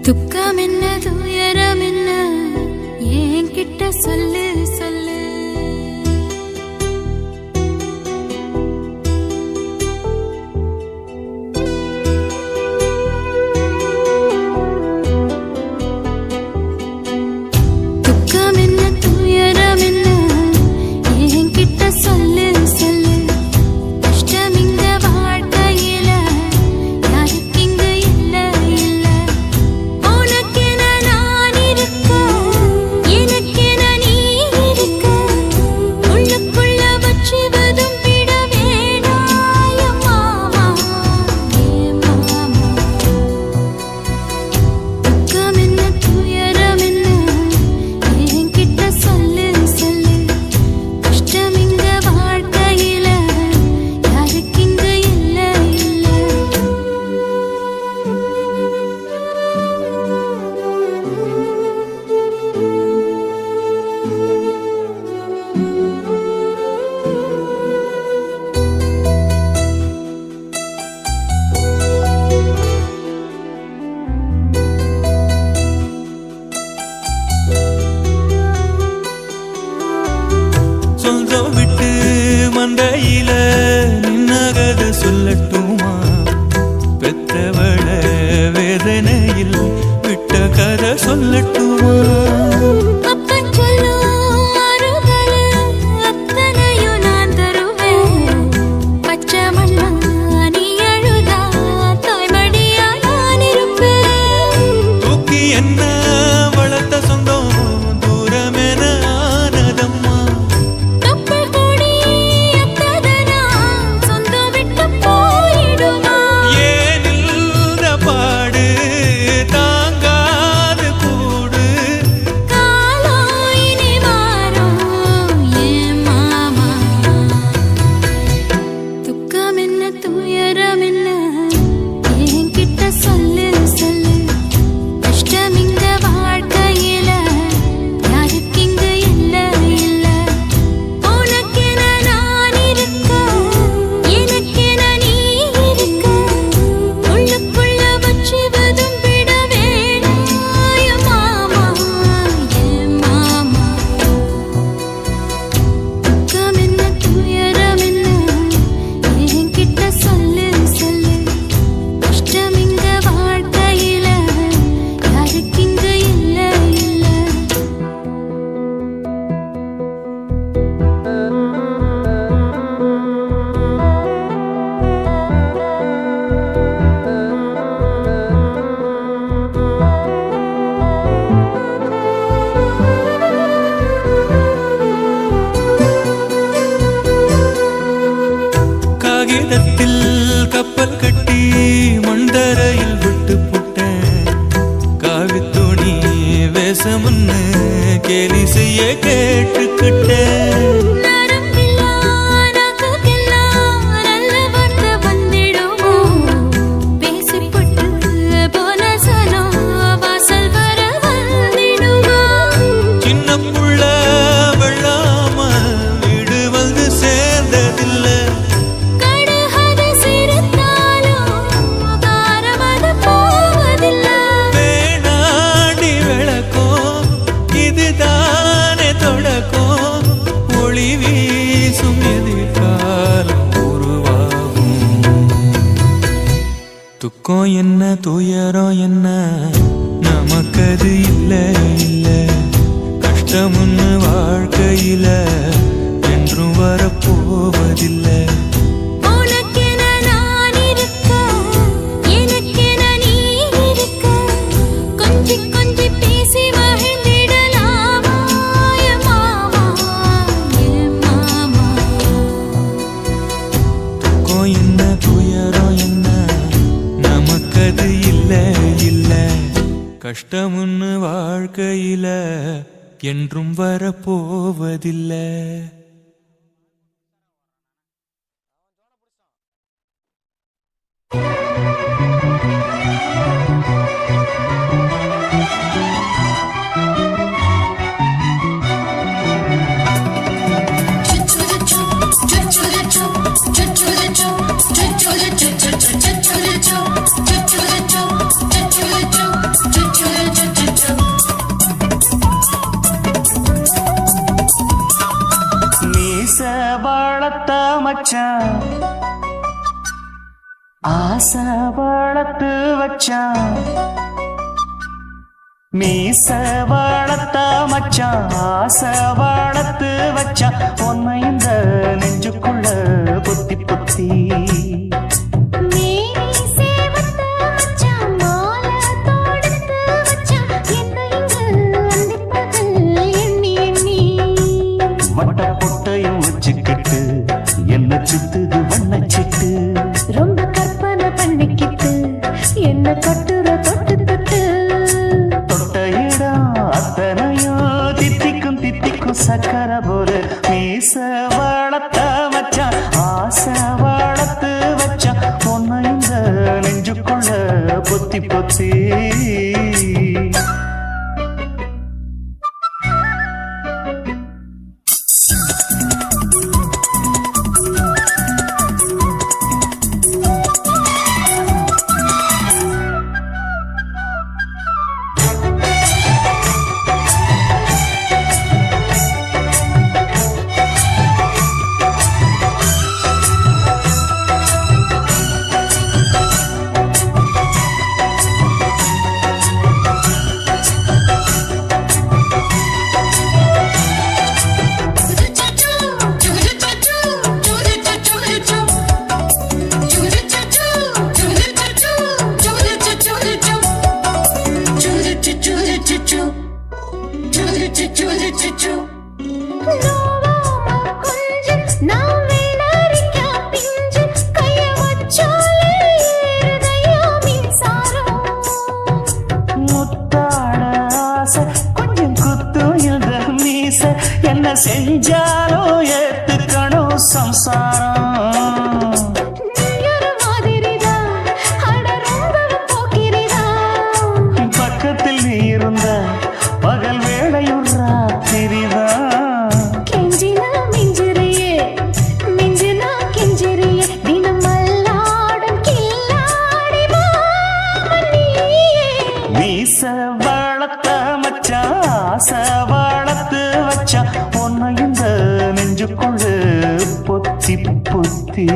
துக்கம் என்ன துயரம் என்ன என்கிட்ட சொல்லு சொல்லு. துக்கம் என்ன துயரம் என்ன என்கிட்ட சொல்லு சொல்லு. கஷ்டம் இந்த வாழ்க்கையில யாருக்கு இங்க இல்ல இல்ல. உனக்கென நான் இருக்க எனக்கென நீ இருக்க. உள்ளுக்குள்ள வச்சுவதும் விட வேணாய மாமா ஏ மாமா. துக்கம் என்ன துயரம் என்ன என்கிட்ட சொல்லு சொல்லு. கஷ்டம் இந்த வாழ்க்கையில யாருக்கு இங்க இல்ல இல்ல. சொந்தம் விட்டு மந்தையில நின்னகத சொல்லட்டுமா? பெத்தவள வேதனையில் விட்ட கதை சொல்லட்டுமா? அப்பன் சொல்லும் ஆறுதல் அத்தனையும் நான் தருவேன். பச்சை மண்ணா நீ அழுதா தாய்மடியா நான் இருப்பேன். தூக்கி என்ன வளர்த்த சொந்தம் தூரமென ஆனதம்மா. கப்பல் கூடி எத்ததனா சொந்தம் விட்டு போயிடுமா? ஏனில்த பாடு தாங்காது கூடு. காலம் இனி மாறும் ஏன் மாமா. துக்கம் என்ன துயரம் என்ன என்கிட்ட சொல்லு சொல்லு. கஷ்டம் இந்த வாழ்க்கையில யாருக்கு இங்க இல்ல இல்ல. உனக்கென நான் இருக்க எனக்கென நீ இருக்க. உள்ளுக்குள்ள வச்சுவதும் விட வேணாய மாமா ஏன் மாமா. துக்கம் என்ன துயரம் என்ன என்கிட்ட சொல்லு சொல்லு. கஷ்டம் இந்த வாழ்க்கையில யாருக்கு இங்க இல்ல இல்ல. காகிதத்தில் கப்பல் கட்டி மண்டரையில் விட்டு புட்டேன். காவித்துணி வேஷம்னு கேலி செய்ய கேட்டுக்கிட்டேன். நரம்பில்லா நாக்குக்கெல்லாம் நல்ல வார்த்தை வந்திடுமோ? பேசிப்பட்டு போன சனம் வாசல் வர வந்திடுமோ? சின்ன புள்ள வெள்ளாம வீடு வந்து சேர்ந்ததில்லை. கடுகது சிரித்தாலும் காரமது போவதில்லை. வேணாடி விளக்கும் இதுதானே தொடக்கும். ஒளி வீசும் எதிர்காலம் உருவாகும். துக்கம் என்ன துயரம் என்ன நமக்கது இல்ல இல்ல. கஷ்டம்னு வாழ்க்கையில என்றும் வரப்போவதில்லை. உனக்கென நான் இருக்க எனக்கென நீ இருக்க. கொஞ்சி கொஞ்சி பேசி மகிழ்ந்திடலாமா என் மாமா என் மாமா. துக்கம் என்ன துயரம் என்ன நமக்கது இல்ல இல்ல. கஷ்டம்னு வாழ்க்கையில என்றும் வரப்போவதில்லை. Choo choo choo choo choo choo choo choo choo choo choo choo choo choo choo choo choo choo மச்சான் ஆசை வளர்த்து வச்சான் மீச வளர்த்த மச்சான் ஆசை வளர்த்து வச்சான் உன்னை இந்த நெஞ்சுக்குள்ள புத்தி புத்தி வட்ட பொட்டையும் வச்சுக்கிட்டு என்ன சுத்துது வண்ணச்சிட்டு ரொம்ப கற்பனை பண்ணிக்கிட்டு என்ன கட்டுற தொட்டு தொட்டு தொட்ட இடம் அத்தனையும் தித்திக்கும் தித்திக்கும் சக்கர போல மீச வளர்த்த வச்சான் ஆசை வளர்த்து வச்சான் உன்னை இந்த நெஞ்சுக்குள்ள பொத்தி பொத்தி என்ன செஞ்சாலும் ஏத்துக்கணும் சம்சாரம் பக்கத்தில் நீ இருந்த பகல் வேளையும் ராத்திரிதான் கெஞ்சினா மிஞ்சிறியே மிஞ்சினா கெஞ்சிறியே தினம் மல்லாடும் கில்லாடி மீச வளர்த்த மச்சான் ஆசை வளர்த்து வச்சான் உன்னை இந்த நெஞ்சுக்குள்ள பொத்தி பொத்தி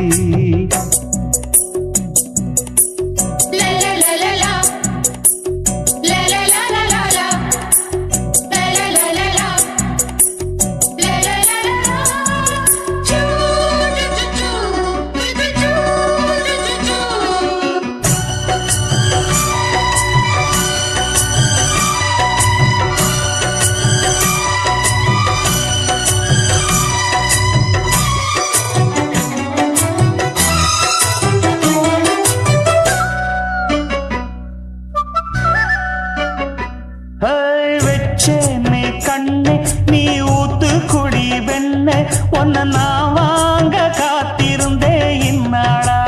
வெச்சேனே கண்ணே நீ ஊத்து குடி வெண்ணே உன்னை நான் வாங்க காத்திருந்தே இந்நாளா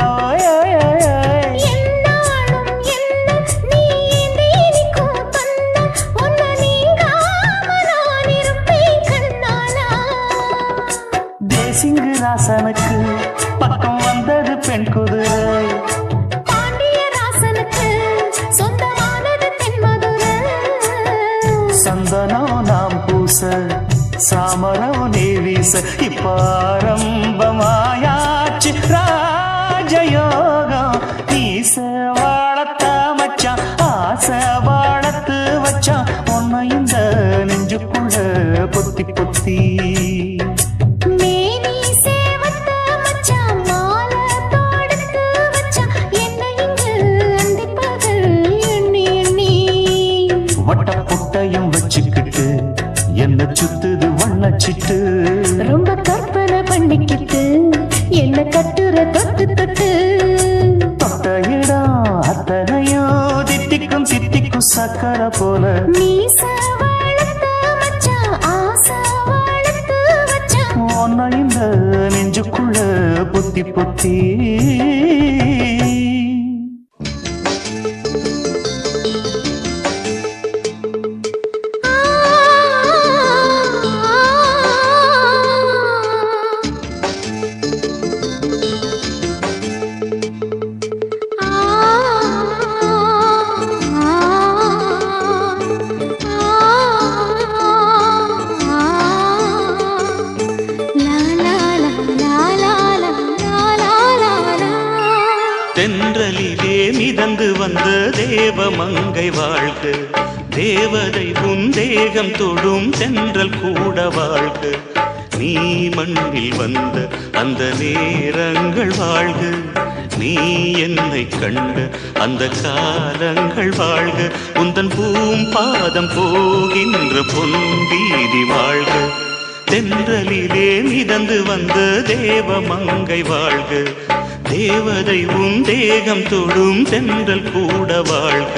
தேசிங்கு ராசனுக்கு பக்கம் வந்தது பெண் குதிரை சந்தனம் நாம் பூச சாமரம் நீ வீச இப்பாரம்பமாயாச்சு ராஜயோகம் நீச வாழத்த மச்சான் ஆசை வாழத்து வச்சான் உன்னை இந்த நெஞ்சுக்குள்ள பொத்தி பொத்தி வட்ட பொட்டையும் வச்சுக்கிட்டு என்ன சுத்துது வண்ணச்சிட்டு ரொம்ப கற்பனை பண்ணிக்கிட்டு என்ன கட்டுற தொட்டு தொட்டு தொட்ட இடம் அத்தனையும் தித்திக்கும் தித்திக்கும் சக்கர போல மீச வளர்த்த மச்சான் ஆசை வளர்த்து வச்சான் உன்னை இந்த நெஞ்சுக்குள்ள பொத்தி பொத்தி la la la la la la மிதந்து வந்த தேவமங்கை வாழ்க. தேவதை உன் தேகம் தொடும் தென்றல் கூட வாழ்க. நீ மண்ணில் வந்த அந்த நேரங்கள் வாழ்க. நீ என்னை கண்ட அந்த காலங்கள் வாழ்க. உந்தன் பாதம் போகின்ற பொன் வீதி வாழ்க. தென்றலிலே மிதந்து வந்த தேவமங்கை வாழ்க. தேவதை உன் தேகம் தொடும் தென்றல் கூட வாழ்க.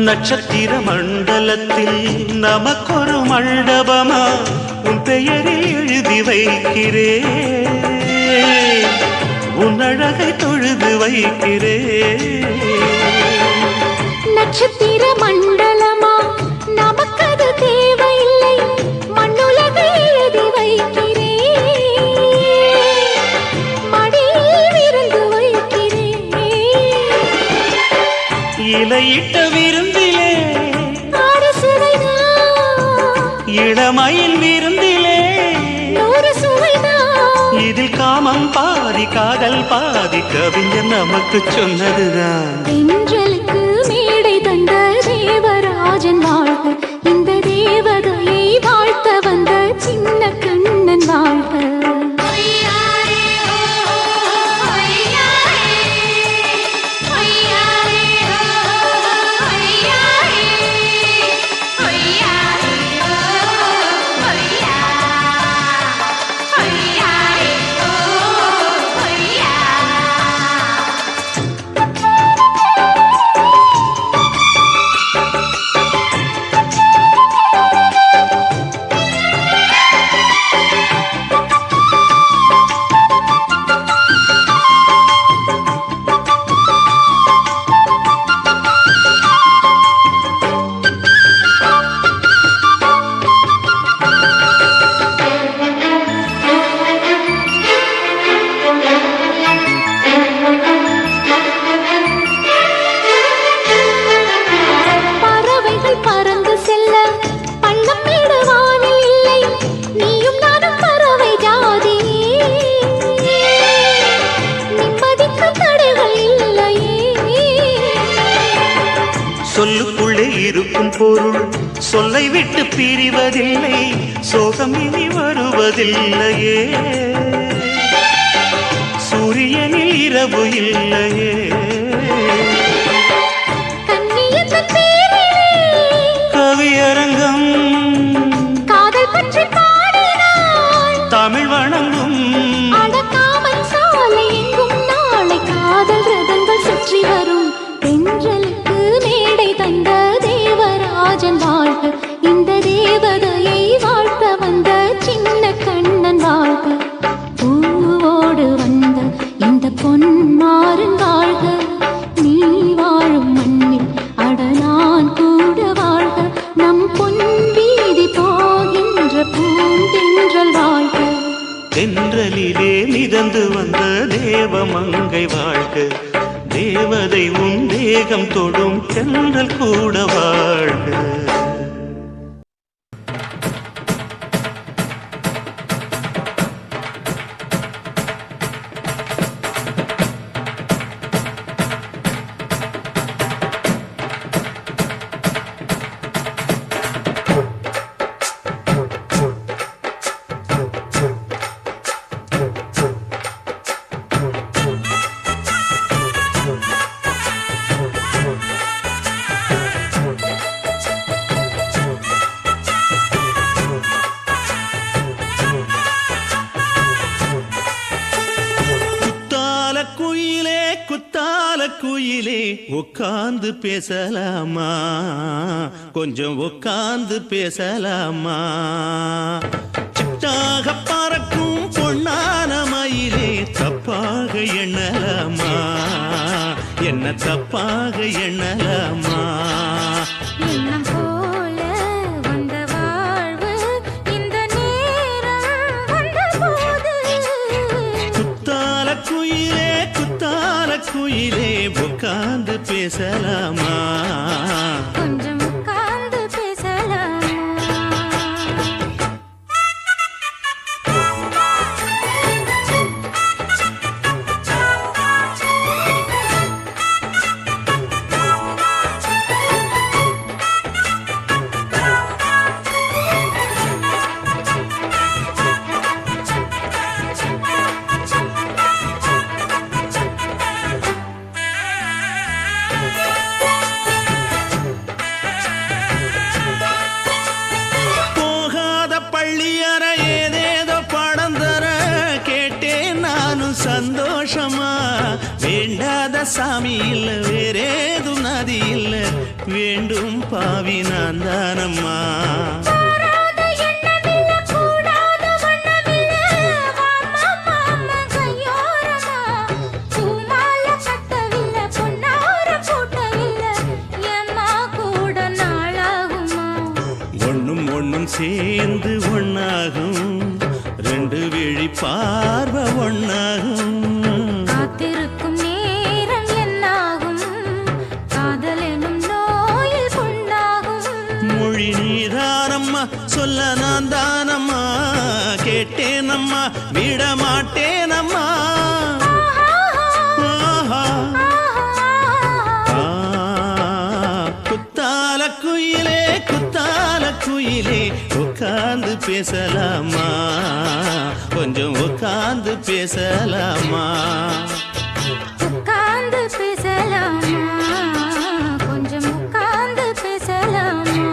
நட்சத்திர மண்டலத்தில் நமக்கொரு மண்டபமா உன் பெயரில் எழுதி வைக்கிறேன். உன் அழகை தொழுது வைக்கிறேன். நட்சத்திர மண்டலமா நமக்கது தேவையில்லை, மண்ணுலகை எழுதி வைக்கிறேன். மடியில் விருந்து வைக்கிறேன். இலையிட்ட விருந்திலே இளமையில் விருந்திலே இதில் காமம் பாதி காதல் பாதி கவிஞர் நமக்கு சொன்னதுதான். தென்றலுக்கு மேடை தந்த தேவராஜன் வாழ்க. இந்த தேவதையை வாழ்த்த வந்த சின்ன கண்ணன் வாழ்க. சொல்லுக்குள்ளே இருக்கும் பொருள் சொல்லை விட்டு பிரிவதில்லை. சோகம் இனி வருவதில்லையே. சூரியனில் இரவு இல்லையே. கவியரங்கம் காதல் பற்றி பாடினாள். தமிழ் வணங்கும் அடக்காமல் சாலை எங்கும் நாளை காதல் ரதங்கள் சுற்றி வரும். தென்றலுக்கு மேடை தந்த தேவராஜன் வாழ்க. இந்த தேவதையை வாழ்த்த வந்த சின்ன கண்ணன் வாழ்க. பூவோடு வந்த இந்த பொன்மாறன் வாழ்க. நீ வாழும் மண்ணில் அட நான் கூட வாழ்க. நம் பொன் வீதி போகின்ற பூந்தென்றல் வாழ்க. தென்றலிலே மிதந்து வந்த தேவமங்கை வாழ்க. தேவதை உன் தேகம் தொடும் தென்றல் கூட வாழ்க. குயிலே உட்கார்ந்து பேசலாமா கொஞ்சம் உட்கார்ந்து பேசலாமா சிட்டாக பறக்கும் பொன்னான மயிலே தப்பாக எண்ணலாமா என்ன தப்பாக எண்ணலாமா எண்ணம் போல வந்த வாழ்வு இந்த நேரம் வந்தபோது குத்தால குயிலே உட்கார்ந்து பேசலாமா கொஞ்சம் உட்கார்ந்து பேசலாமா சந்தோஷமா வேண்டாத சாமி இல்ல வேறேதும் நதி இல்ல வேண்டும் பாவி நான் தானம்மா ஒண்ணும் ஒண்ணும் சேர்ந்து ஒண்ணாகும் ரெண்டு விழி பார்வை ஒண்ணாகும் காத்திருக்கும் நேரம் என்னாகும் காதல் எனும் நோயில் கொண்டாகும் மொழி நீதானம்மா சொல்ல நான் தானம்மா கேட்டேனம்மா விட மாட்டேனம்மா குத்தால குயிலே உட்கார்ந்து பேசலாமா கொஞ்சம் உட்கார்ந்து பேசலாமா உட்கார்ந்து பேசலாமா கொஞ்சம் உட்கார்ந்து பேசலாமா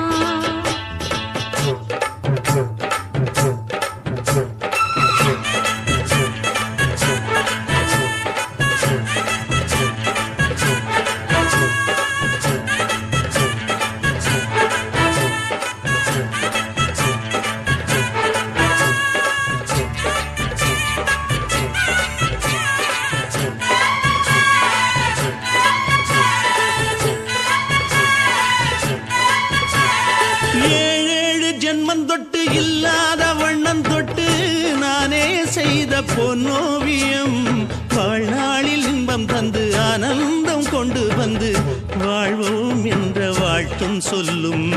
இல்லாத வண்ணம் தொட்டு நானே செய்த பொன்னோவியம் வாழ்நாளில் இன்பம் தந்து ஆனந்தம் கொண்டு வந்து வாழ்வோம் என்ற வாழ்த்தும் சொல்லும்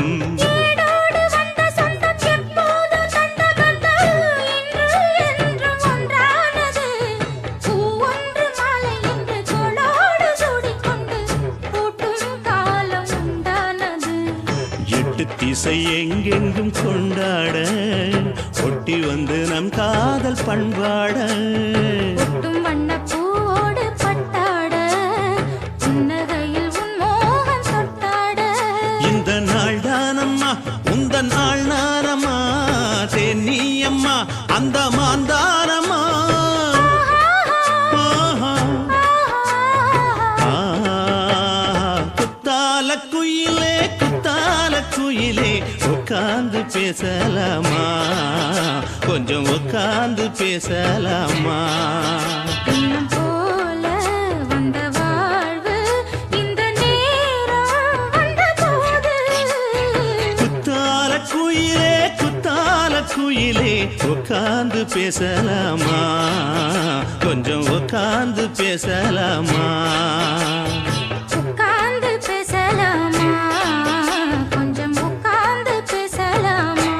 திசை எங்கெங்கும் கொண்டாட ஒட்டி வந்து நம் காதல் பண்பாட வண்ணப்பூவோடு பட்டாட புன்னகையில் உன் மோகம் தொட்டாட இந்த நாள் தானம்மா உந்த நாள் நானம்மா தென்னியம்மா அந்த மாந்தானம்மா குயிலே உட்கார்ந்து பேசலாமா கொஞ்சம் உட்கார்ந்து பேசலாமா எண்ணம் போல வந்த வாழ்வு இந்த நேரம் வந்தபோது குத்தால குயிலே உட்கார்ந்து பேசலாமா கொஞ்சம் உட்கார்ந்து பேசலாமா உட்கார்ந்து பேசலாமா கொஞ்சம் உட்கார்ந்து பேசலாமா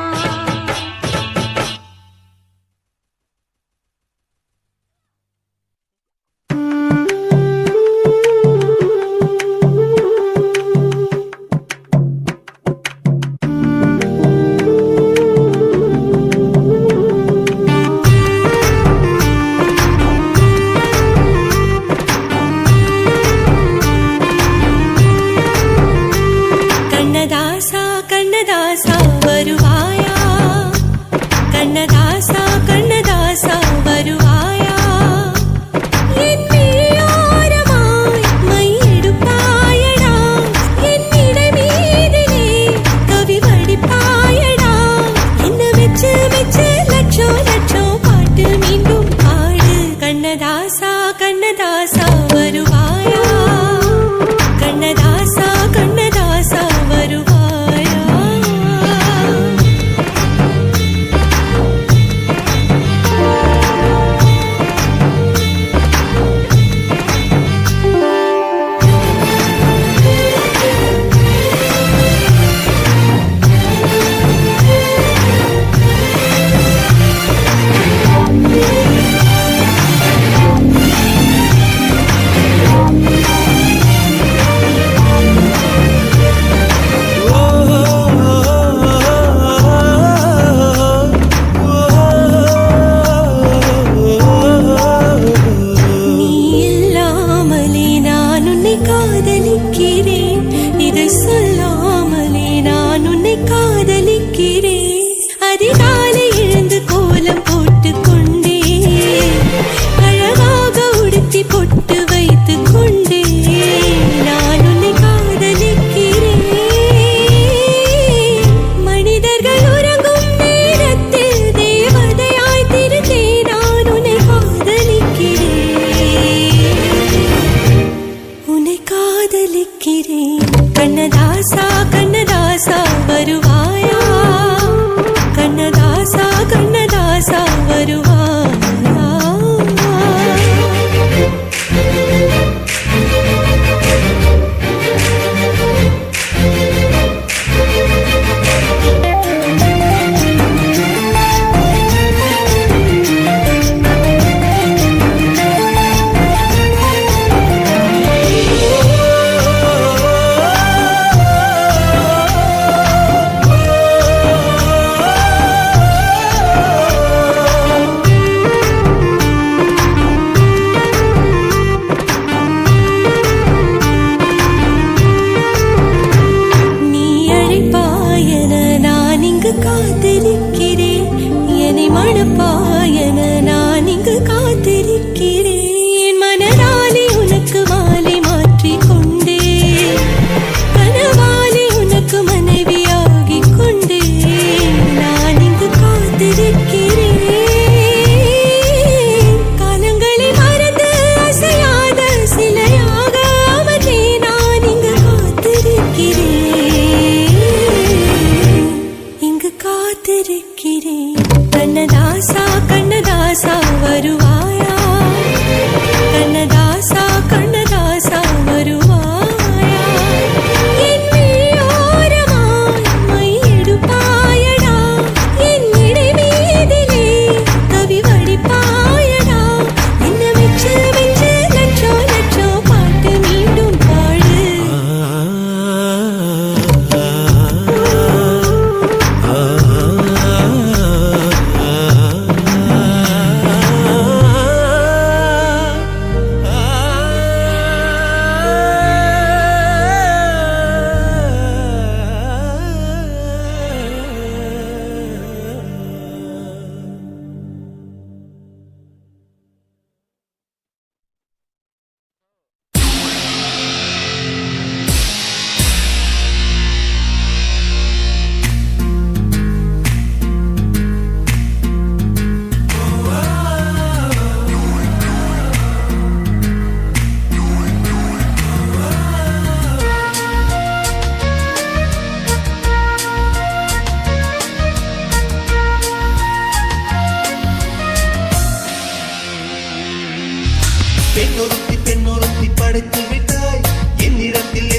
பெண்ணொருத்தி படைத்து விட்டாய் என்னிடத்தில்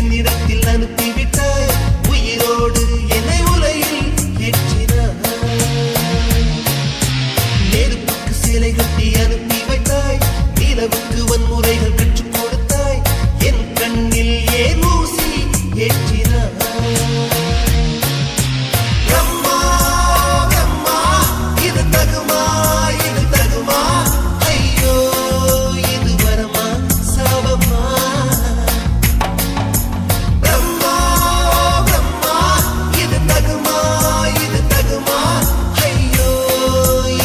அனுப்பிவிட்டாய் உயிரோடு என்னை உலையில் ஏற்றினாய் நெருப்புக்கு சேலை கட்டி அனுப்பி வைத்தாய் நிலவுக்கு வன்முறைகள் கற்றுக் கொடுத்தாய் என் கண்ணில் ஏன் ஊசி ஏற்றினாய் பிரம்மா பிரம்மா இது தகுமா ஐயோ இது வரமா சாபமா பிரம்மா பிரம்மா இது தகுமா ஐயோ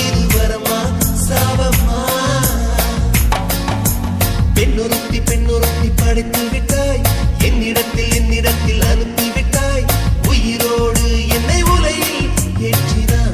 இது வரமா சாபமா பெண்ணொருத்தி படைத்து விட்டாய் என்னிடத்தில் அனுப்பி விட்டாய் உயிரோடு என்னை உலையில் ஏற்றினாய்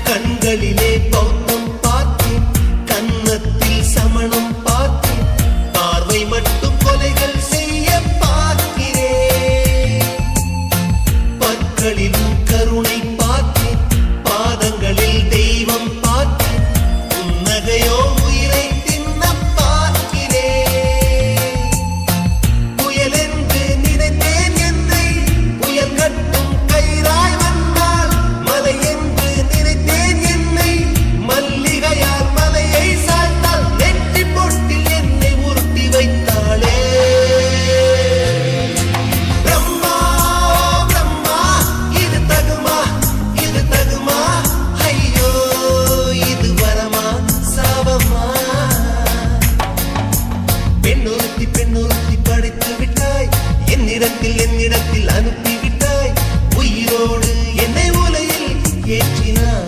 கண்களிலே பௌத்தம் பார்த்தேன் கன்னத்தில் சமணம் பார்த்தேன் பார்வை மட்டும் கொலைகள் செய்ய பார்க்கிறேன் பற்களிலும் கருணை பார்த்தேன் பாதங்களில் தெய்வம் பார்த்தேன் புன்னகையோ உயிரை தின்ன பார்க்கிறேன் புயல் என்று நினைத்தேன் என்னை புயல் கட்டும் கயிறாய் வந்தால் மலை என்று நினைத்தேன் என்னை மல்லிகையால் மலையை சாய்த்தால் நெற்றி பொட்டில் என்னை உருட்டி வைத்தாளே பிரம்மா பிரம்மா இது தகுமா ஐயோ இது வரமா சாபமா பெண்ணொருத்தி படைத்து விட்டாய் என்னிடத்தில் அனுப்பி விட்டாய் உயிரோடு என்னை உலையில் ஏற்றினாய்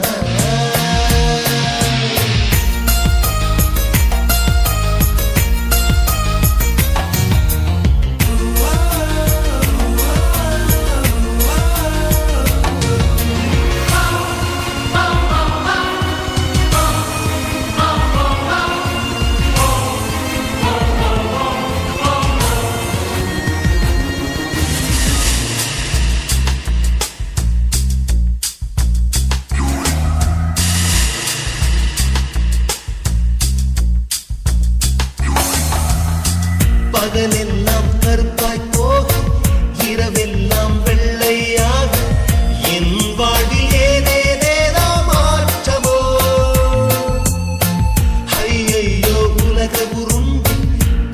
பகலெல்லாம் கருப்பாய் போகும் இரவெல்லாம் வெள்ளையாக என் வாழ்வில் ஏதேதேதோ மாற்றமோ ஐயையோ உலக உருண்டு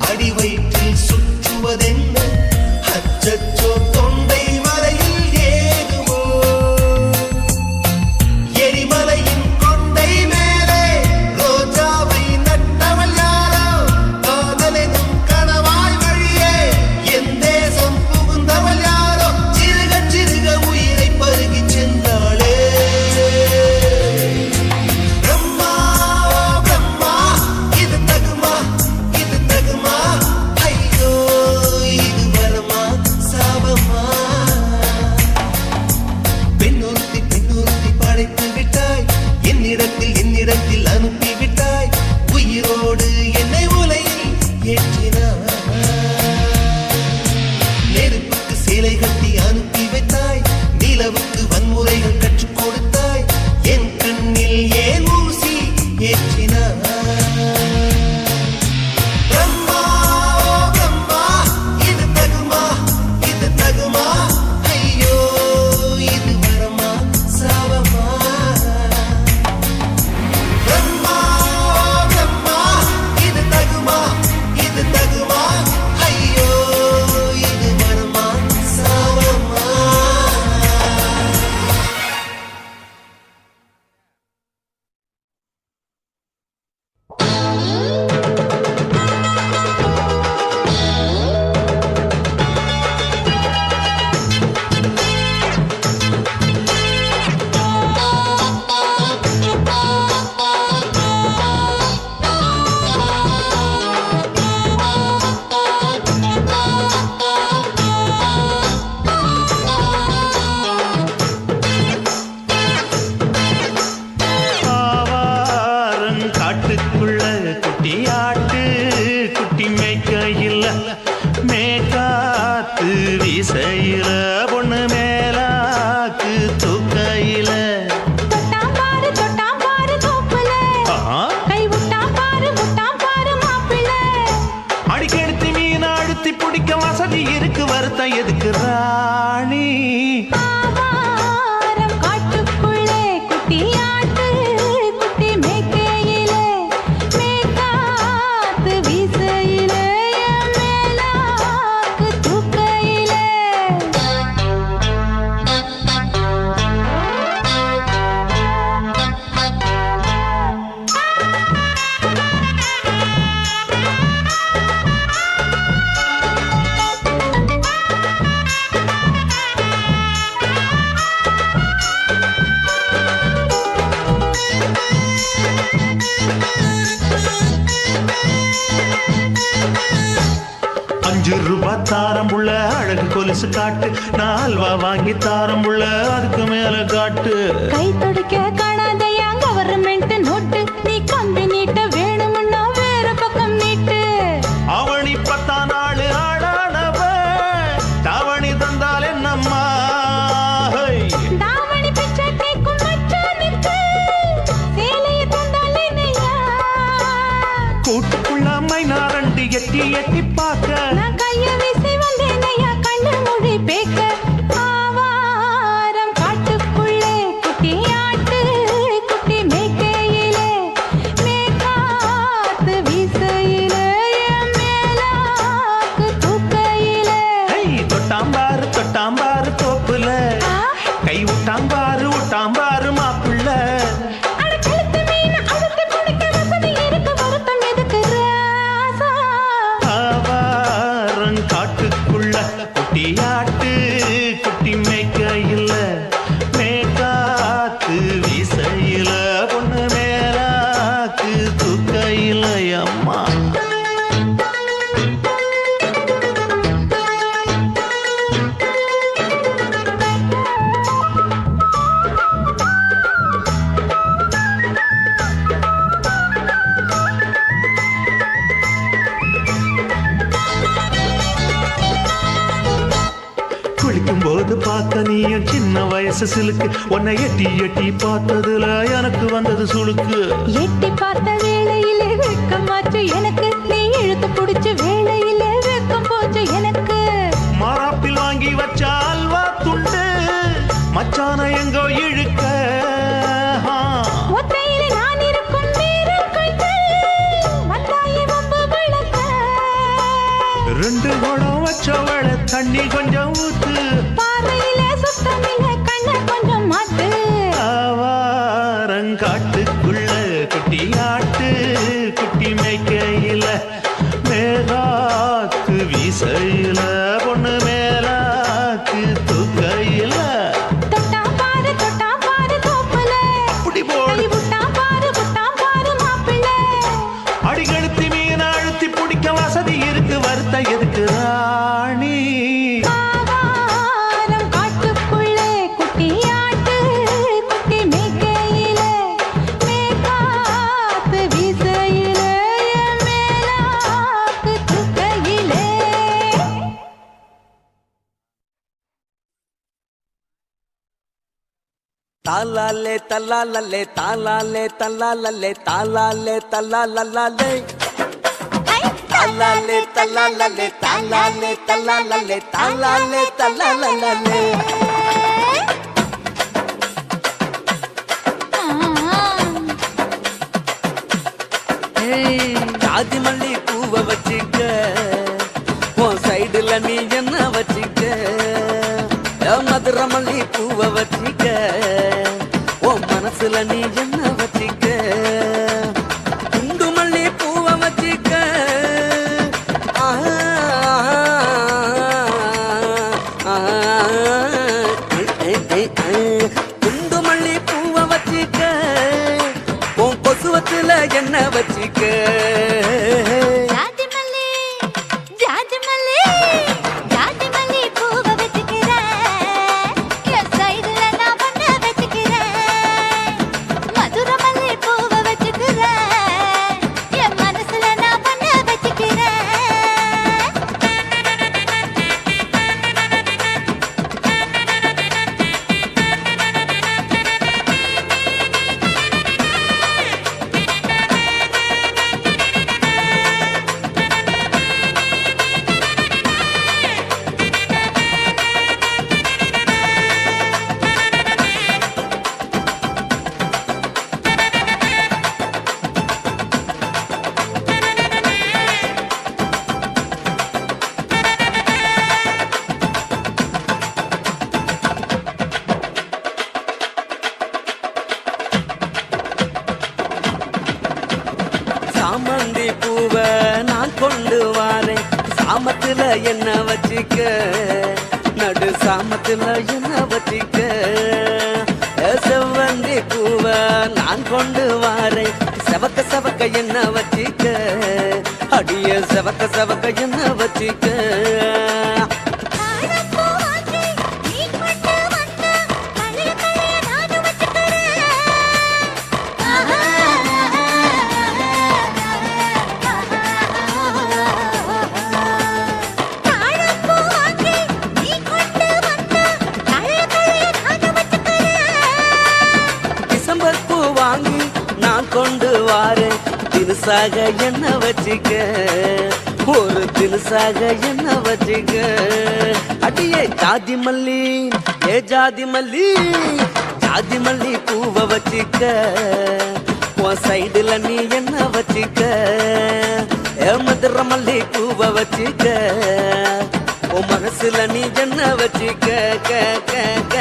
அடி வயிற்றில் சுற்றுவதென்ன அச்சச்சோ தொண்டை வரையில் ஏகுமோ எரிமலையின் கொண்டை மேலே ரோஜாவை நட்டவள் யாரோ காதலெனும் கனவாய் வழியே என் தேசம் புகுந்தவள் யாரோ சிறுக உயிரை பருகிச் சென்றாளே பிரம்மா பிரம்மா இது தகுமா ஐயோ இது வரமா சாபமா பெண்ணொருத்தி படைத்து விட்டாய் என்னிடத்தில் அனுப்பி விட்டாய் உயிரோடு என்னை உலையில் ஏற்றினாய் நெருப்புக்கு சேலை கட்டி அனுப்பி வைத்தாய் நிலவுக்கு வன்முறைகள் கற்றுக் கொடுத்தாய் என் கண்ணில் ஏன் ஊசி ஏற்றினாய் பிரம்மா பிரம்மா இது தகுமா ஐயோ இது வரமா சாபமா பிரம்மா பிரம்மா இது தகுமா ₹5 தாரம் புள்ள அழகு கொலுசு காட்டு, நான் அல்வா வாங்கி தாரம் புள்ள அதுக்கு மேல காட்டு. கை துடிக்க காணாதையா கவர்மெண்ட் நோட்டு, நீ கம்பி நீட்ட வேணும்னா வேற பக்கம் நீட்டு. அவனி 10 நாள் ஆடானவ தாவணி தந்தால் என்னம்மா? தாவணி பிச்சை கேக்கும் மச்சானுக்கு சேலையை தந்தால் என்னையா? கூட்டுக்குள்ள மைனாரண்டி எட்டி எட்டி பார்க்க, நான் கைய வீசி வந்தேனையா கண்ணு மொழி பேக்க. ஆவாரம் காட்டுக்குள்ளே குட்டி ஆட்டு குட்டி மேய்க்கையிலே, மேக்காத்து வீசையிலே, என் மேலாக்கு தூக்கையிலே. தொட்டாம்பாரு தோப்புல, கை விட்டாம்பாரு மாப்பிள்ள. அட கழுத்து மீன் அழுத்து குடிக்க வசதி இருக்கு, வருத்தம் எதுக்கு ராசா? ஆவாரம் காட்டுக்குள்ள குட்டியாட்டு குட்டி மேய்க்கையில, மேக்காத்து வீசையில, பொண்ணு மேலாக்கு தூக்கையில அம்மா. குளிக்கும் போது பார்த்த நீயும் சின்ன வயசு சிலுக்கு, உன்னை எட்டி எட்டி பார்த்ததுல எனக்கு வந்தது சுளுக்கு. எட்டி பார்த்த வேளையிலே வெட்கமாச்சு எனக்கு, நீ இழுத்து புடிச்சு வேளையிலே வெட்கம் போச்சு எனக்கு. மாறாப்பில் வாங்கி வச்ச அல்வா துண்டு மச்சான எங்கோ இழுக்க. ஒத்தையிலே நான் இருக்கும் நேரம் கண்டு வந்தாயே வம்பு விளக்க. 2 குடம் வச்சவள தண்ணி கொஞ்சம் ஊத்து, பார்வையிலே சுத்தமில்லை கண்ண கொஞ்சம் மாத்து. ஆவாரங்காட்டுக்குள்ள குட்டியாட்டு குட்டி மேய்க்கையில, மேலாக்கு வீசையில, பொண்ணு மேலாக்கு தூக்கையில. தொட்டாம் பாரு தோப்புல, அப்படி போடு. கை விட்டாம் பாரு மாப்பிள்ளை. அடிகழுத்தி மீன் அழுத்தி பிடிக்க வசதி இருக்கு, வருத்த எதுக்கு ராணி? ஆவாரம் காட்டுக்குள்ளே குட்டி ஆட்டு குட்டி மேய்க்கையிலே, மேக்காத்து வீசையிலே, என் மேலாக்கு தூக்கையிலே. தாலாலே தல்லாலே தாலாலே தல்லாலே தாலாலே தல்லாலே தாலாலே தல்லாலே தாலாலே தல்லாலே தாலாலே தல்லாலே. ஜாதி மல்லி பூவை வச்சுக்க, உன் சைடுல நீ என்ன வச்சுக்க. மதுரை மல்லி பூவை வச்சுக்க, உன் மனசுல நீ என்ன வச்சுக்க. குண்டு மல்லி பூவை வச்சுக்க, குண்டு மல்லி பூவை வச்சுக்க, உன் கொசுவத்துல என்ன வச்சுக்க. ஜாதி மல்லி பூவை வச்சுக்கிறேன், என் சைடுல நான் பண்ண வச்சுக்கிறேன். மதுரை மல்லி பூவை வச்சுக்கிறேன், என் மனசுல நான் பண்ண வச்சுக்கிறேன். சாமந்தி பூவை நான் கொண்டு வாரேன், சாமத்துல என்ன வச்சுக்க. நடு சாமத்துல என்ன வச்சுக்க. செவ்வந்தி பூவை நான் கொண்டு வாரேன் செவக்க செவக்க என்ன வச்சிக்க அடிய செவக்க செவக்க என்ன வச்சிக்க டிசம்பர் பூ வாங்கி நான் கொண்டு வாரேன் தினுசாக என்ன வச்சிக்க ஒரு தினுசாக என்ன வச்சிக்க அடியே ஜாதி மல்லி ஏ ஜாதி மல்லி ஜாதி மல்லி பூவை வச்சிக்க உன் சைடுல நீ என்ன வச்சிக்க ஏ மதுர மல்லி பூவை வச்சிக்க உன் மனசுல நீ என்ன வச்சிக்க க க க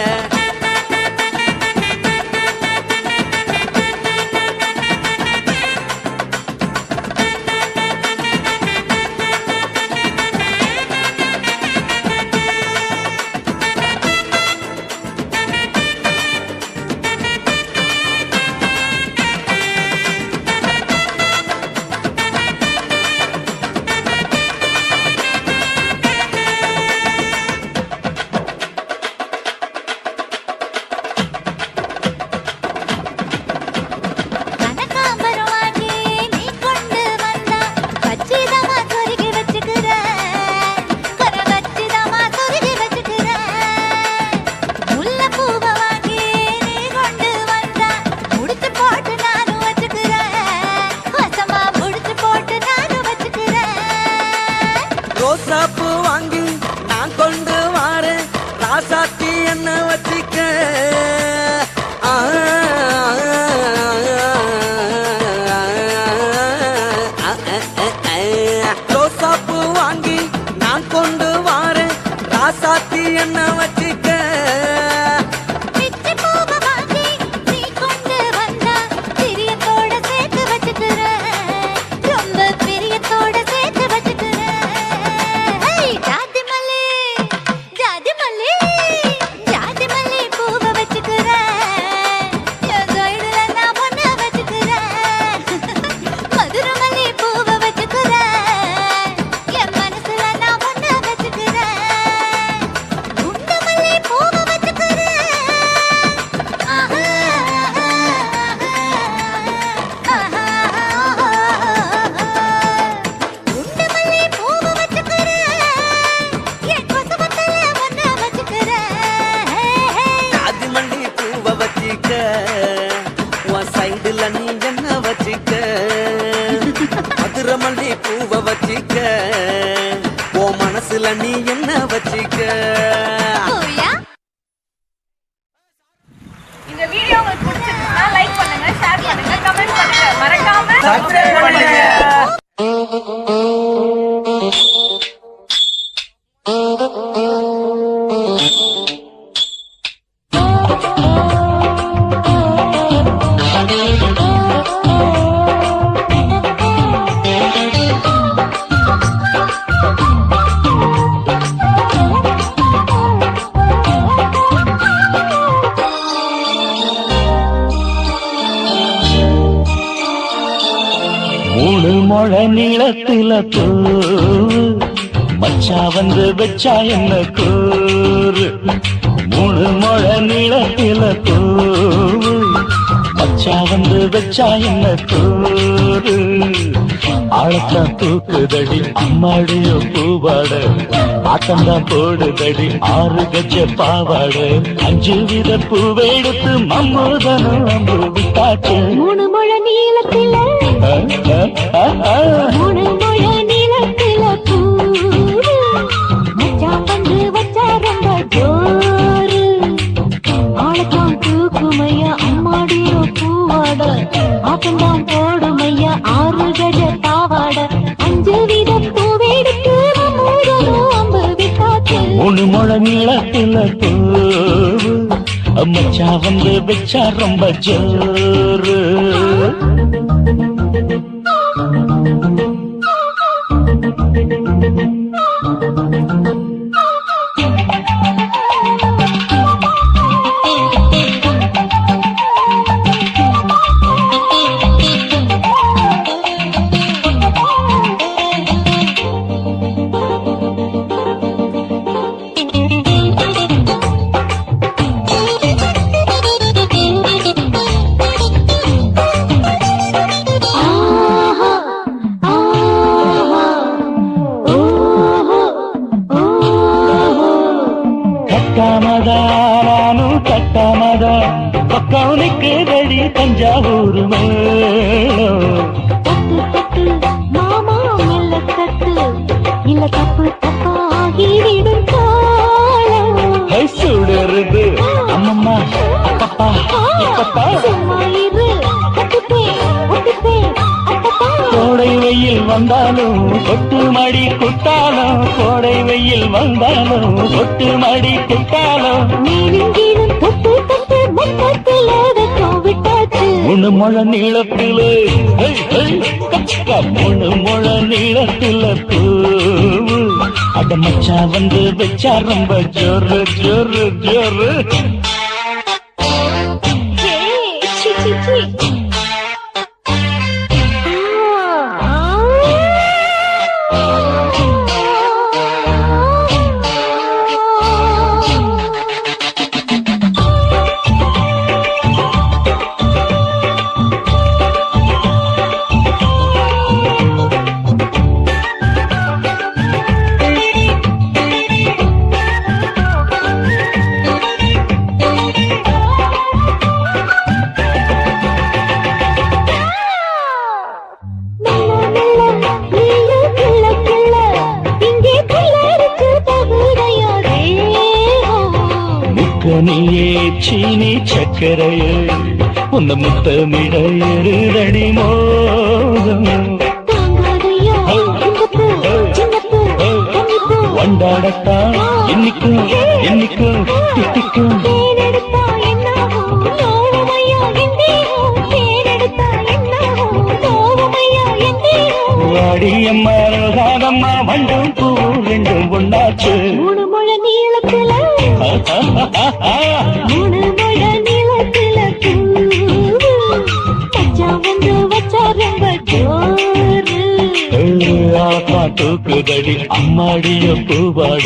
ரோசாப்பூ வாங்கி நான் கொண்டு வாரேன் ராசாத்தி என்ன வச்சிக்க ரோசாப்பூ வாங்கி நான் கொண்டு வாரேன் ராசாத்தி என்ன வச்சிக்க உன் சைடுல நீ என்ன வச்சிக்க மதுர மல்லி பூவை வச்சிக்க உன் மனசுல நீ என்ன வச்சிக்க இந்த வீடியோ உங்களுக்கு பிடிச்சிருந்தா லைக் பண்ணுங்க ஷேர் பண்ணுங்க கமெண்ட் பண்ணுங்க மறக்காம சப்ஸ்கிரைப் பண்ணுங்க மூணு மொழ நீளத்தில தூரு மச்சா வந்து வச்சா என்ன கூறு மூணு மொழ நீளத்தில தூரு மச்சா வந்து வச்சா என்ன கூறு ஆழத்தான் தூக்குதடி அம்மாடியோ பூவாட ஆட்டம்தான் போடுதடி 6 கஜ பாவாட 5 வித பூவெடுத்து மம்மூதனும் அம்பு விட்டாச்சு மூணு முழ நீளத்தில மூணு முழ நீளத்தில பூரு மச்சா வந்து வச்சா ரொம்ப ஜோரு ஆளத்தான் தூக்குமையா அம்மாடியோ பூவாட ஆட்டம்தான் போடுமையா 6 கஜ பாவாட 5 வித பூவெடுத்து மம்மூதனும் அம்பு விட்டாச்சு மூணு முழ நீளத்தில பூவு மச்சா வந்து வச்சா ரொம்ப ஜோரு தஞ்சாவூர் மேளம். தட்டு தட்டு மாமா மெல்ல தட்டு இல்ல தப்பு தப்பாகிவிடும் காலம் ஹை சுடருது அம்மம்மா அப்பப்பா இப்பப்பா. சும்மா இரு ஒட்டிப்பே ஒட்டிப்பே அப்பப்பா கோடை வெயில் வந்தாலும் கொட்டு மடி குத்தாலும், கோடை வெயில் வந்தாலும் கொட்டு மடி குத்தாலும். மேலும் கீழும் தொட்டு தொட்டு மொத்தத்தில் வெக்கம் விட்டாச்சு முழு முழ நீளத்தில முழு முழ நீளத்தில பூவு அட மச்சா வந்து வச்சா ரொம்ப ஜோரு ஜோரு ஜோரு. சி சி சி நீயே சீனி சக்கரையே உந்த முத்தமிட எருதடி மோகம். வண்டாடத்தான் என்னைக்கும் என்னைக்கும் திட்டிக்கும். வாடியம்மா ரோசாதம்மா வண்டும் பூ ரெண்டும் ஒண்ணாச்சு. மூணு முழ நீளத்துல மூணு முழ நீளத்துல பச்சா வந்து வச்சா ரொம்ப ஜோரு ஆத்தா தூக்குதடி அம்மாடிய பூவாட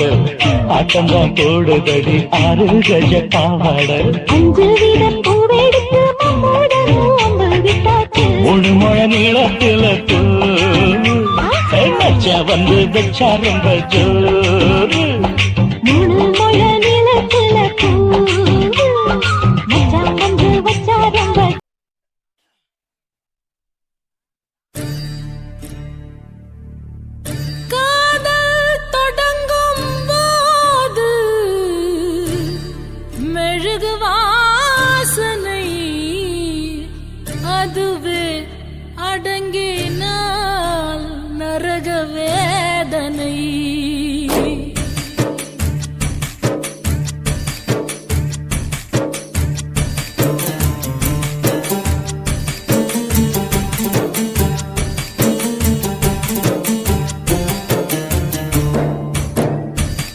ஆட்டந்தான் போடுதடி 6 கஜ பாவாட. 5 வீத பூவெடுத்து மம்மோடனும் அம்பு விட்டாச்சு மூணு முழ நீளத்தில மச்சா வந்து வச்சா ரொம்ப ஜோரு. மூணு முழ நீளத்துல மச்சா வந்து வச்சா ரொம்ப காதல் தொடங்கும் போது மெழுகு வாசனை அதுவே அடங்கினால் நரக வேதனை.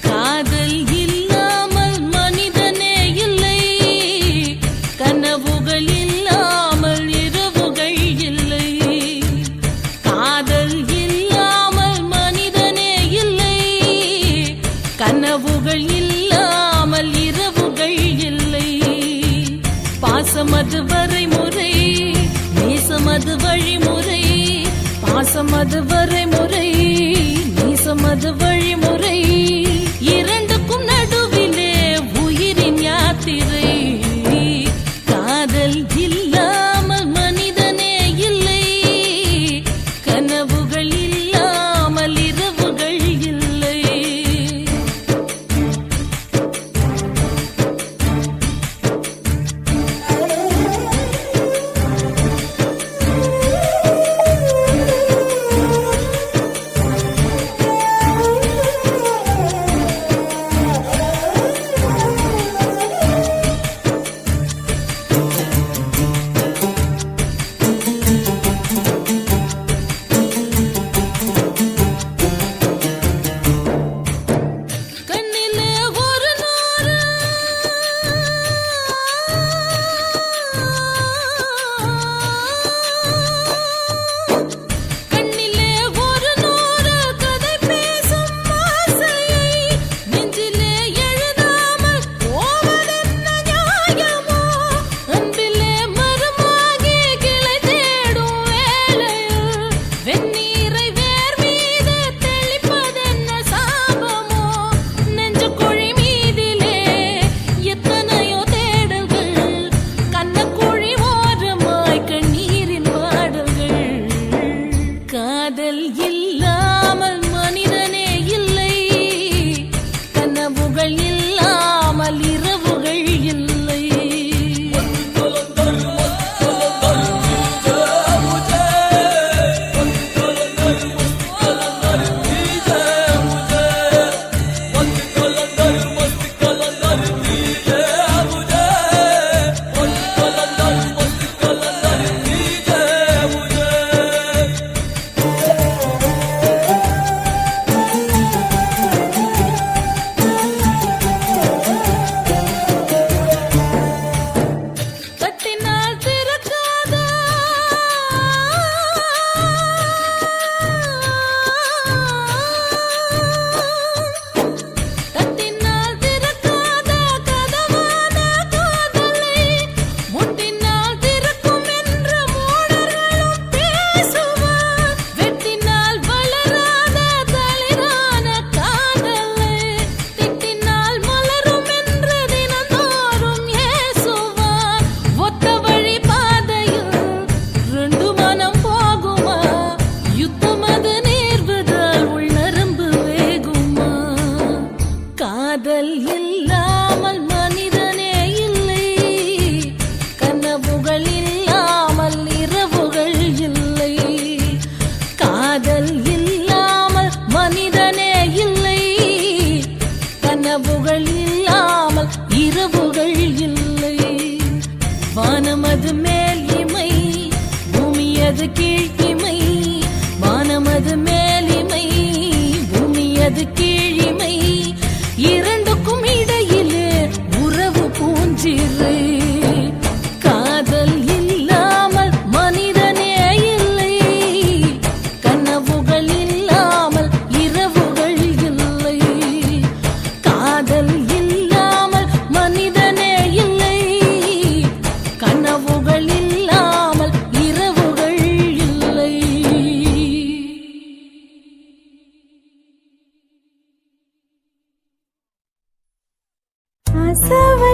காதல் இல்லாமல் மனிதனே இல்லை, கனவுகள் இல்லாமல் இரவுகள் இல்லை. காதல் இல்லாமல் மனிதனே இல்லை, கனவுகள் இல்லாமல் இரவுகள் இல்லை. பாசமது வரைமுறை, நேசமது வழிமுறை. பாசமது வரைமுறை, நேசமது வழிமுறை. இரண்டுக்கும் நடுவிலே உயிரின் யாத்திரை. காதல் இல்லாமல் மனிதனே இல்லை, கனவுகள் இல்லாமல் இரவுகள் இல்லை.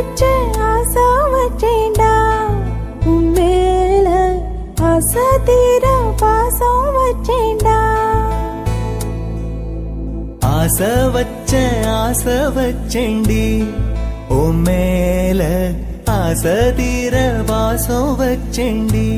வச்ச ஆசை வச்சேண்டா உன் மேல ஆசை தீர பாசம் வச்சேண்டா ஆசை வச்சேண்டி உன் மேல ஆசை தீர பாசம் வச்சேண்டி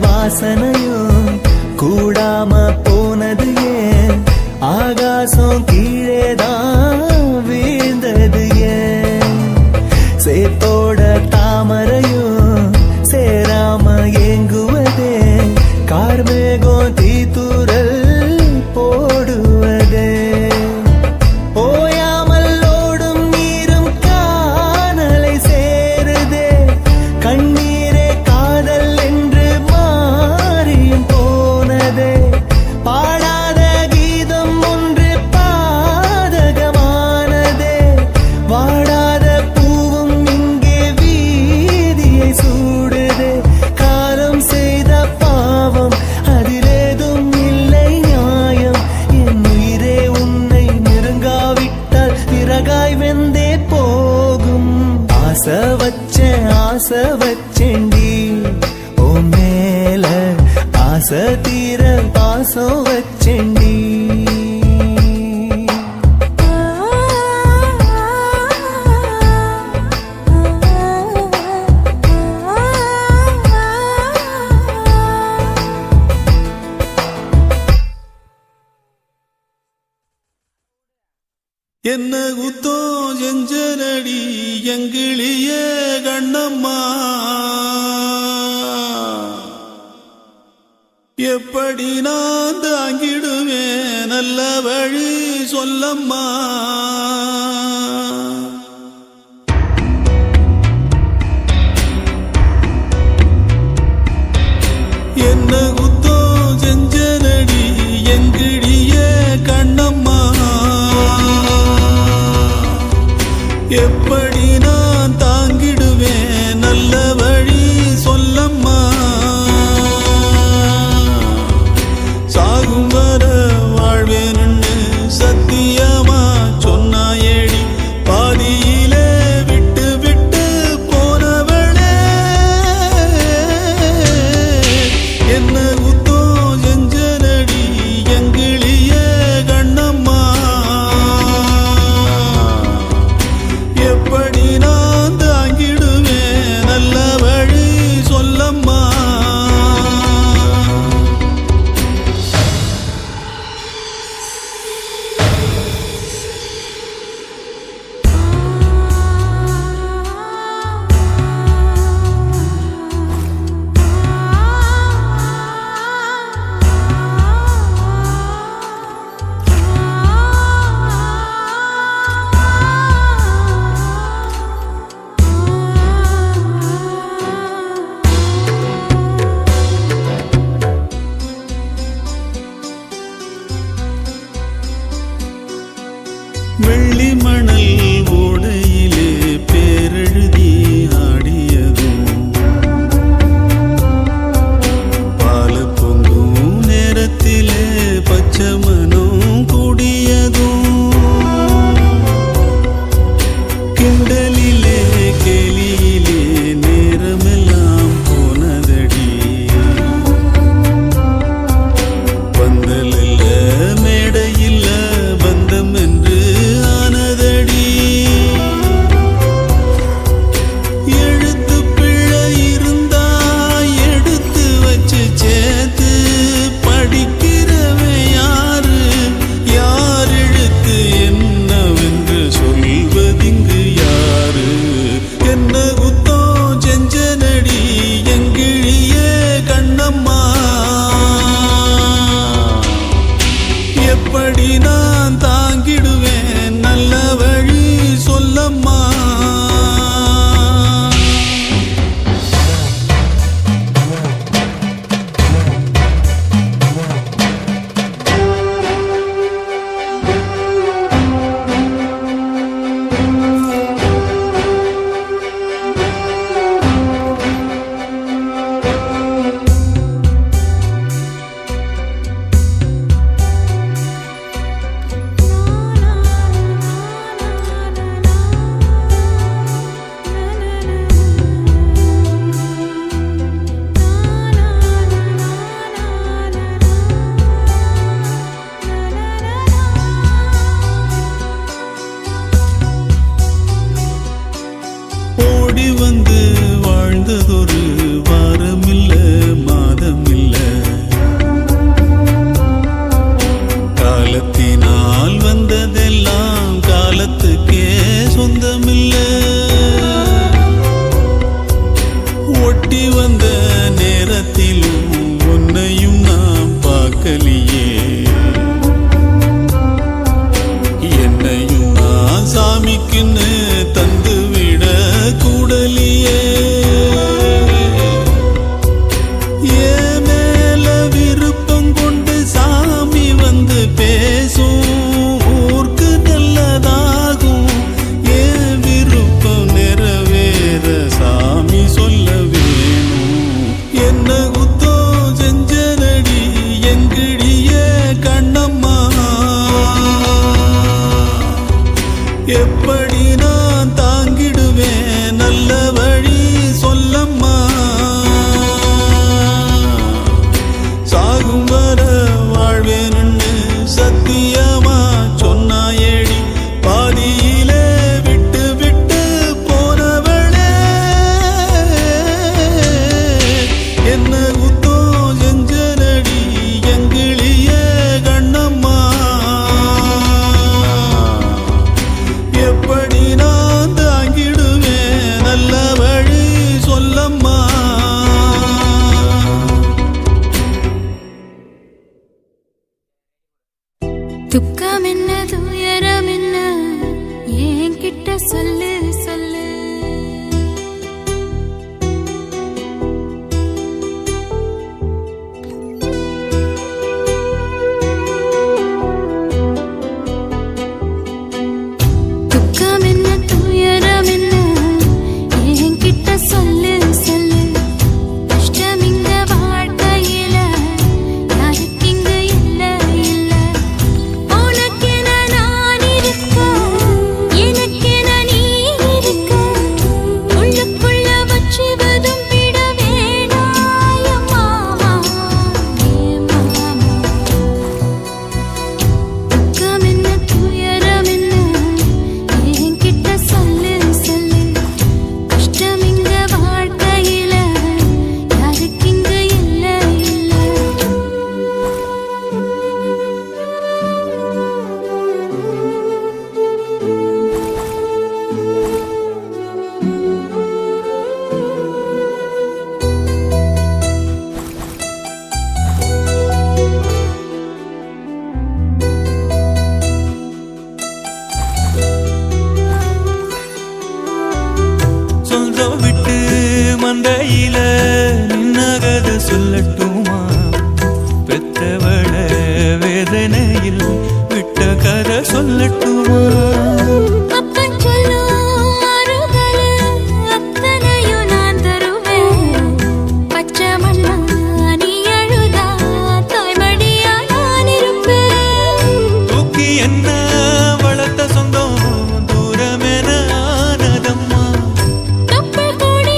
வாசனையும் கூடாம போனது ஏன் ஆகாசம் கீழேதான் வீழ்ந்தது ஏன் சேத்தோட தாமரையும் சேராம ஏங்குவதே கார்மேகம் தீத்துரல் போடுவதே ஓயாமல் ஓடும் நீரும் காணலை சேருதே கண்ணீரே காதல் என்று மாறியும் போனதே பாடாத கீதம் ஒன்று பாதகமானதே வாடாத பூவும் இங்கே வீதியை சூடுதே காலம் செய்த பாவம் அதிலேதும் இல்லை நியாயம் என் உயிரே உன்னை நெருங்காவிட்டால் விறகாய் வெந்தே போகும் ஆசை வச்சேண்டி ஓ மேல ஆசை தீர பாசம் வச்சேண்டி என்ன குத்தம் செஞ்சனடி எங்கிளிய கண்ணம்மா எப்படி நான் தாங்கிடுவேன் நல்ல வழி சொல்லம்மா எப்படி நான் தாங்கிடுவேன் நல்ல வழி சொல்லம்மா சாகும் வர வாழ்வேன்னு சத்தியமா சொன்னாயேடி பாதியிலே விட்டு விட்டு போனவளே என்ன குத்தோ செஞ்சனடி எங்கிளிய கண்ணம்மா எப்படி நான் தாங்கிடுவேன் நல்ல வழி சொல்லம்மா வெள்ளி மணல் ஓடையிலே பேரெழுதி ஆடியதும் பால பொங்கும் நேரத்திலே பச்சை மனம் கூடியதும் கிண்டலிலே கேலியிலே நேரமெல்லாம் போனதடி பந்தலில்ல மேடையில்ல பந்தம் என்று ஆனதடி எழுத்து பிழை இருந்தா எடுத்து வச்சு சேர்த்து படிக்கிறவன் யாரு யார் எழுத்து என்னவென்று சொல்வதிங்கு யாரு என்ன குத்தம் செஞ்சனடி எங்கிழியே கண்ணம்மா எப்படி நான் தாங்கிடுவேன் நல்ல வழி சொல்லம்மா ஓடி வந்து வாழ்ந்ததொரு வாரமில்ல மாதமில்ல காலத்தினால் வந்ததெல்லாம் காலத்துக்கே சொந்தமில்ல ஒட்டி வந்த நேரத்திலும் உன்னையும் நான் பார்க்கலையே என்னையும் நான் சாமிக்குன்னு தந்து விட கூடலியே ஏன் மேல விருப்பம் கொண்டு சாமி வந்து பேசும் ஊருக்கு நல்லதாகும் ஏன் விருப்பம் நிறைவேற சாமி சொல்ல வேணும் என்ன குத்தோ செஞ்சனடி எங்கிழியே கண்ணம்மா எப்படி நான் தாங்கிடுவேன் நல்ல வழி சொல்லம்மா சாகும் வர வாழ்வேன்னு சத்தியமா சொன்னாயேடி பாதியிலே விட்டு விட்டு போனவளே என்ன குத்தோ செஞ்சனடி எங்கிழியே கண்ணம்மா எப்படி நான் தாங்கிடுவேன் நல்ல வழி சொல்லம்மா துக்கம் என்ன துயரம் என்ன என்கிட்ட சொல்லு சொல்லு துக்கம் என்ன துயரம் சொல்லட்டுமா பெத்தவள வேதனையில் விட்ட கதை சொல்லட்டுமா அப்பன் சொல்லும் ஆறுகளு அத்தனையும் நான் தருவேன் பச்சை மண்ணா நீ அழுதா தாய்மடியா நான் இருப்பேன் தூக்கி என்ன வளர்த்த சொந்தம் தூரமென ஆனதம்மா தொப்புள் கொடி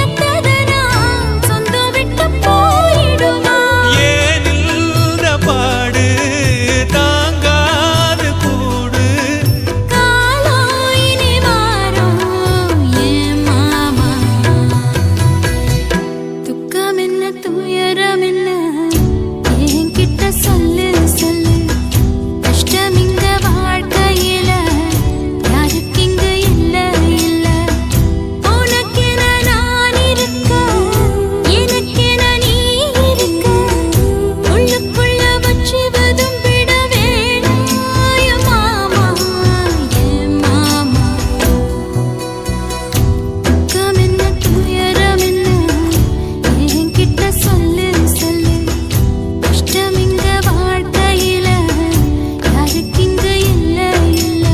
அத்ததனா சொந்தம் விட்டு போயிடுமா ஏனில்ற பாடு தாங்காது கூடு காலம் இனி மாறும் என் மாமா துக்கம் என்ன துயரம் என்ன என்கிட்ட சொல்லு சொல்லு கஷ்டம் இங்க வாழ்க்கையில யாருக்கு இங்க இல்ல இல்ல உனக்கென நான் இருக்க எனக்கென நீ இருக்க உள்ளுக்குள்ள வச்சு விட வேணாம் என் மாமா என் மாமா துக்கம் என்ன துயரம் என்ன என்கிட்ட சொல்லு சொல்லு கஷ்டம் இங்க வாழ்க்கையில யாருக்கு இங்க இல்ல இல்ல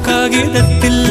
காகிதத்தில்